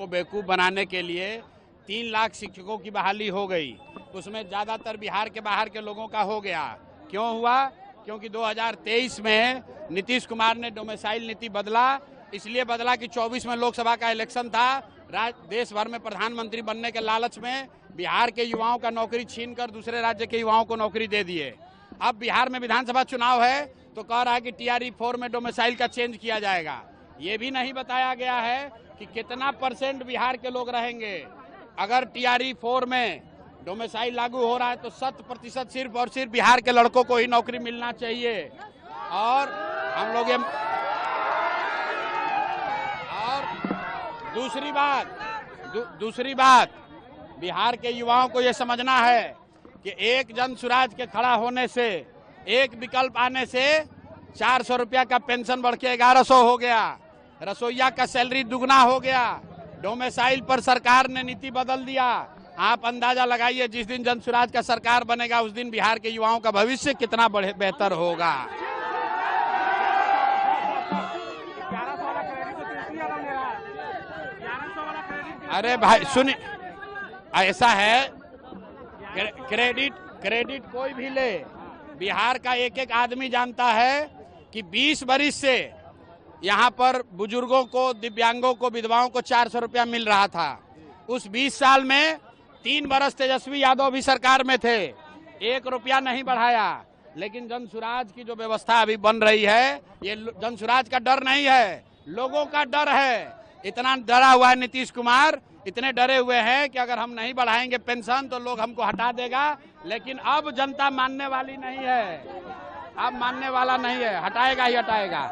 को बेवकूफ़ बनाने के लिए 3 लाख शिक्षकों की बहाली हो गई। उसमें ज़्यादातर बिहार के बाहर के लोगों का हो गया। क्यों हुआ? क्योंकि 2023 में नीतीश कुमार ने डोमिसाइल नीति बदला। इसलिए बदला कि 24 में लोकसभा का इलेक्शन था। देश भर में प्रधानमंत्री बनने के लालच में बिहार के युवाओं का नौकरी छीनकर दूसरे राज्य के युवाओं को नौकरी दे दिए। अब बिहार में विधानसभा चुनाव है तो कह रहा है कि TRE 4 में डोमिसाइल का चेंज किया जाएगा। ये भी नहीं बताया गया है कि कितना % बिहार के लोग रहेंगे। अगर TRE 4 में डोमिसाइल लागू हो रहा है तो 100% सिर्फ और सिर्फ बिहार के लड़कों को ही नौकरी मिलना चाहिए। और हम लोग दूसरी बात बिहार के युवाओं को ये समझना है कि एक जन सुराज के खड़ा होने से, एक विकल्प आने से 400 रुपया का पेंशन बढ़ के 1100 हो गया। रसोईया का सैलरी दुगना हो गया। डोमिसाइल पर सरकार ने नीति बदल दिया। आप अंदाजा लगाइए जिस दिन जनसुराज का सरकार बनेगा उस दिन बिहार के युवाओं का भविष्य कितना बेहतर होगा। अरे भाई सुनिए, ऐसा है, क्रेडिट कोई भी ले, बिहार का एक एक आदमी जानता है कि 20 बरिस से यहाँ पर बुजुर्गों को, दिव्यांगों को, विधवाओं को 400 रुपया मिल रहा था। उस 20 साल में 3 बरस तेजस्वी यादव भी सरकार में थे, 1 रुपया नहीं बढ़ाया। लेकिन जनसुराज की जो व्यवस्था अभी बन रही है, ये जनसुराज का डर नहीं है, लोगों का डर है। इतना डरा हुआ है नीतीश कुमार, इतने डरे हुए हैं कि अगर हम नहीं बढ़ाएंगे पेंशन तो लोग हमको हटा देगा। लेकिन अब जनता मानने वाली नहीं है, अब मानने वाला नहीं है, हटाएगा ही हटाएगा।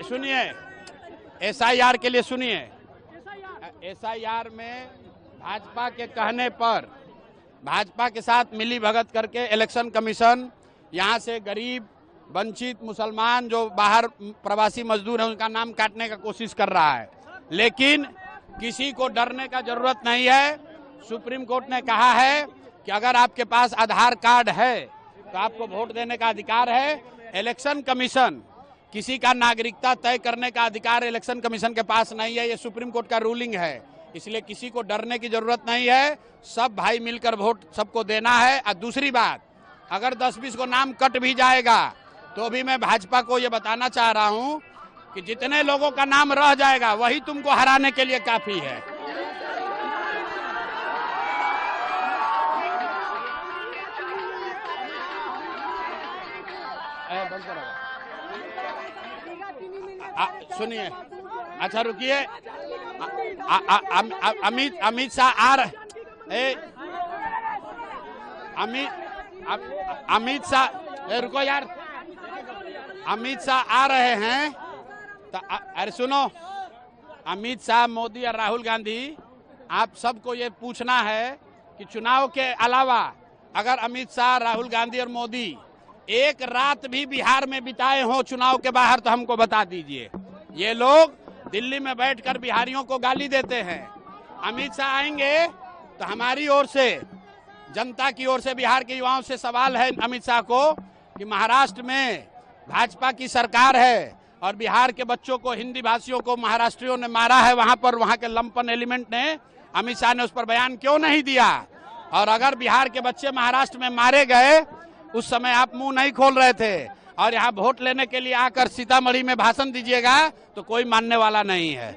सुनिए, SIR के लिए सुनिए, SIR में भाजपा के कहने पर, भाजपा के साथ मिली भगत करके इलेक्शन कमीशन यहाँ से गरीब, वंचित, मुसलमान जो बाहर प्रवासी मजदूर हैं उनका नाम काटने का कोशिश कर रहा है। लेकिन किसी को डरने का जरूरत नहीं है। सुप्रीम कोर्ट ने कहा है कि अगर आपके पास आधार कार्ड है तो आपको वोट देने का अधिकार है। इलेक्शन कमीशन, किसी का नागरिकता तय करने का अधिकार इलेक्शन कमीशन के पास नहीं है। ये सुप्रीम कोर्ट का रूलिंग है, इसलिए किसी को डरने की जरूरत नहीं है। सब भाई मिलकर वोट सबको देना है। और दूसरी बात, अगर 10-20 को नाम कट भी जाएगा तो भी मैं भाजपा को ये बताना चाह रहा हूं कि जितने लोगों का नाम रह जाएगा वही तुमको हराने के लिए काफी है। सुनिए, अच्छा रुकिए, अमित शाह आ रहे, अमित शाह, रुको यार, अमित शाह आ रहे हैं तो अरे सुनो, अमित शाह, मोदी और राहुल गांधी, आप सबको ये पूछना है कि चुनाव के अलावा अगर अमित शाह, राहुल गांधी और मोदी एक रात भी बिहार में बिताए हों चुनाव के बाहर तो हमको बता दीजिए। ये लोग दिल्ली में बैठकर बिहारियों को गाली देते हैं। अमित शाह आएंगे तो हमारी ओर से, जनता की ओर से, बिहार के युवाओं से सवाल है अमित शाह को कि महाराष्ट्र में भाजपा की सरकार है और बिहार के बच्चों को, हिंदी भाषियों को महाराष्ट्रियों ने मारा है, वहां पर वहां के लंपन एलिमेंट ने, अमित शाह ने उस पर बयान क्यों नहीं दिया? और अगर बिहार के बच्चे महाराष्ट्र में मारे गए उस समय आप मुंह नहीं खोल रहे थे और यहाँ वोट लेने के लिए आकर सीतामढ़ी में भाषण दीजिएगा तो कोई मानने वाला नहीं है।